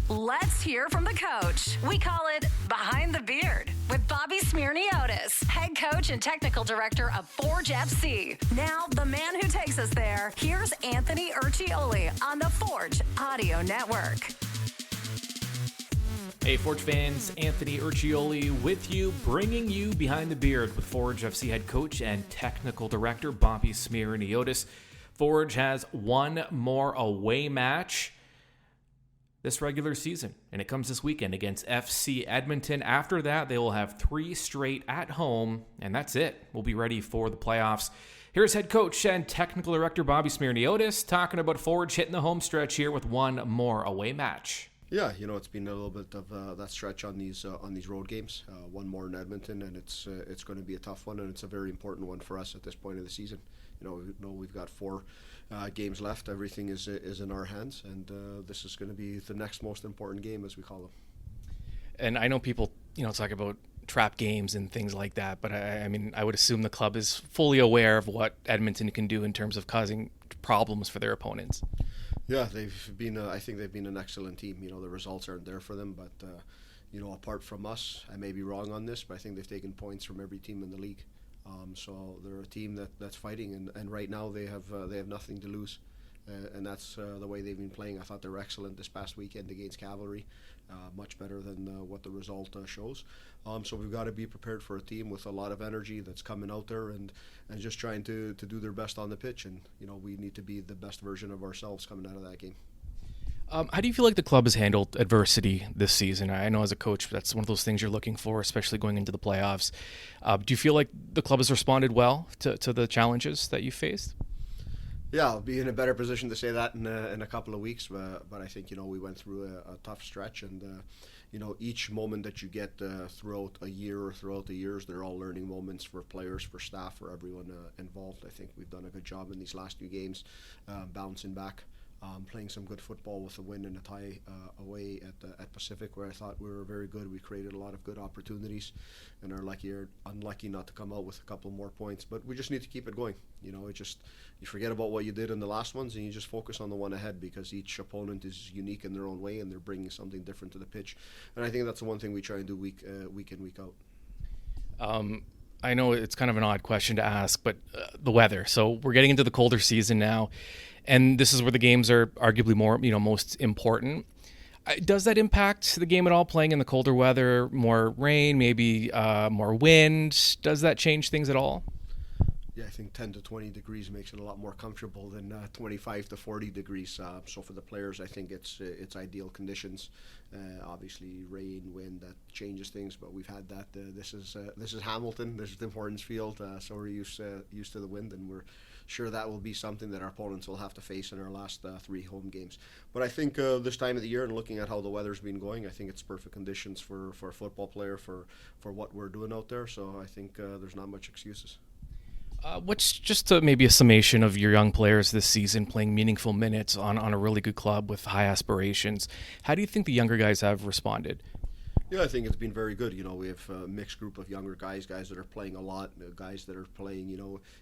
Let's hear from the coach. We call it Behind the Beard with Bobby Smyrniotis, head coach and technical director of Forge FC. Now, the man who takes us there, here's Anthony Urciuoli on the Forge Audio Network. Hey, Forge fans, Anthony Urciuoli with you, bringing you Behind the Beard with Forge FC head coach and technical director Bobby Smyrniotis. Forge has one more away match this regular season, and it comes this weekend against FC Edmonton. After that, they will have 3 straight at home, and that's it. We'll be ready for the playoffs. Here's head coach and technical director Bobby Smyrniotis talking about Forge hitting the home stretch here with one more away match. Yeah, it's been a little bit of that stretch on these road games. One more in Edmonton, and it's going to be a tough one, and it's a very important one for us at this point of the season. We've got 4 games left. Everything is in our hands, and this is going to be the next most important game, as we call them. And I know people, talk about trap games and things like that, but I would assume the club is fully aware of what Edmonton can do in terms of causing problems for their opponents. Yeah, they've been. I think they've been an excellent team. The results aren't there for them, but apart from us, I may be wrong on this, but I think they've taken points from every team in the league. So they're a team that's fighting, and right now they have nothing to lose, and that's the way they've been playing. I thought they were excellent this past weekend against Cavalry, much better than what the result shows. So we've got to be prepared for a team with a lot of energy that's coming out there and just trying to do their best on the pitch, and we need to be the best version of ourselves coming out of that game. How do you feel like the club has handled adversity this season? I know as a coach, that's one of those things you're looking for, especially going into the playoffs. Do you feel like the club has responded well to the challenges that you faced? Yeah, I'll be in a better position to say that in a couple of weeks, but I think we went through a tough stretch, and each moment that you get throughout a year or throughout the years, they're all learning moments for players, for staff, for everyone involved. I think we've done a good job in these last few games, bouncing back. Playing some good football with a win and a tie away at Pacific, where I thought we were very good. We created a lot of good opportunities, and are unlucky not to come out with a couple more points. But we just need to keep it going. You forget about what you did in the last ones, and you just focus on the one ahead, because each opponent is unique in their own way, and they're bringing something different to the pitch. And I think that's the one thing we try and do week in, week out. I know it's kind of an odd question to ask, but the weather. So we're getting into the colder season now, and this is where the games are arguably more, most important. Does that impact the game at all, playing in the colder weather, more rain, maybe more wind? Does that change things at all? Yeah, I think 10 to 20 degrees makes it a lot more comfortable than 25 to 40 degrees. So for the players, I think it's ideal conditions. Obviously, rain, wind, that changes things, but we've had that. This is Hamilton. This is Tim Hortons Field, so we're used to the wind, and we're sure that will be something that our opponents will have to face in our last 3 home games. But I think this time of the year, and looking at how the weather's been going, I think it's perfect conditions for a football player for what we're doing out there. So I think there's not much excuses. What's just maybe a summation of your young players this season playing meaningful minutes on a really good club with high aspirations? How do you think the younger guys have responded? Yeah, I think it's been very good. We have a mixed group of younger guys that are playing a lot, guys that are playing,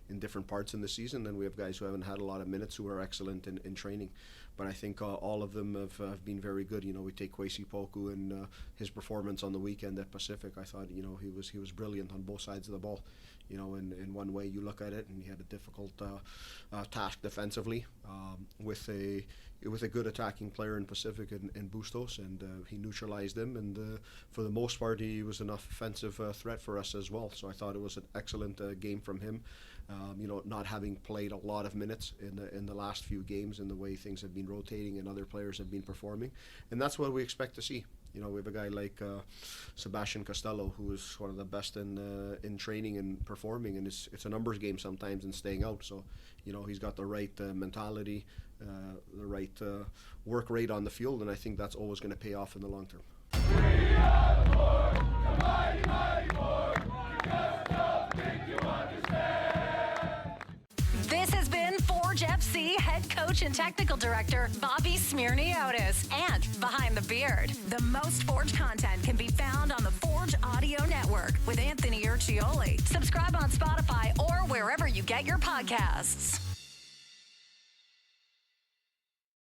in different parts in the season. Then we have guys who haven't had a lot of minutes who are excellent in training. But I think all of them have been very good. We take Kwesi Poku and his performance on the weekend at Pacific. I thought, he was brilliant on both sides of the ball. In one way you look at it, and he had a difficult task defensively with a good attacking player in Pacific and Bustos, and he neutralized him, and for the most part he was enough offensive threat for us as well. So I thought it was an excellent game from him. Not having played a lot of minutes in the last few games, and the way things have been rotating and other players have been performing, and that's what we expect to see. We have a guy like Sebastian Costello, who is one of the best in training and performing, and it's a numbers game sometimes and staying out. So, he's got the right mentality, the right work rate on the field, and I think that's always going to pay off in the long term. We are the Forge, the mighty, mighty Forge. Just don't think you understand. This has been Forge FC head coach and technical director Bobby Smyrniotis, and Behind the Beard. The most Forge content can be found on the Forge Audio Network with Anthony Urciuoli. Subscribe on Spotify or wherever you get your podcasts.